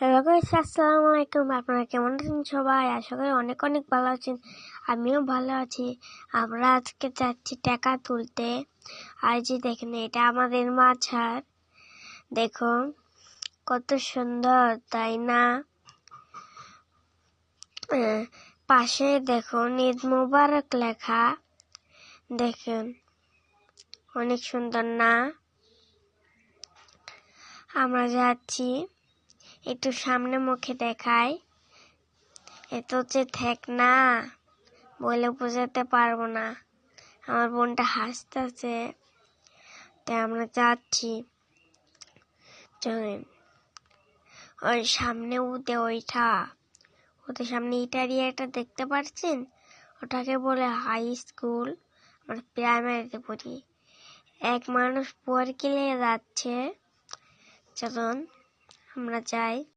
Hello guys, আসসালামু আলাইকুম। আপনারা কেমন আছেন সবাই? আশা করি অনেক অনেক ভালো আছেন। আমিও ভালো আছি। আমরা আজকে যাচ্ছি টাকা তুলতে। আর যে দেখেন, এটা আমাদের মাঝার। দেখুন কত সুন্দর, তাই না? পাশে দেখুন ঈদ মোবারক লেখা। দেখুন অনেক সুন্দর না? আমরা যাচ্ছি, একটু সামনে মুখে দেখাই। এত যে ঠেক না, বলে বোঝাতে পারবো না। আমার বোনটা হাসতেছে, তাই আমরা যাচ্ছি। চলেন, ওই সামনে ওদের সামনে ইটারি একটা দেখতে পাচ্ছেন, ওটাকে বলে হাই স্কুল। আমরা প্রাইমারিতে পড়ি। এক মানুষ পর গেলে যাচ্ছে। চলুন আমরা যাই।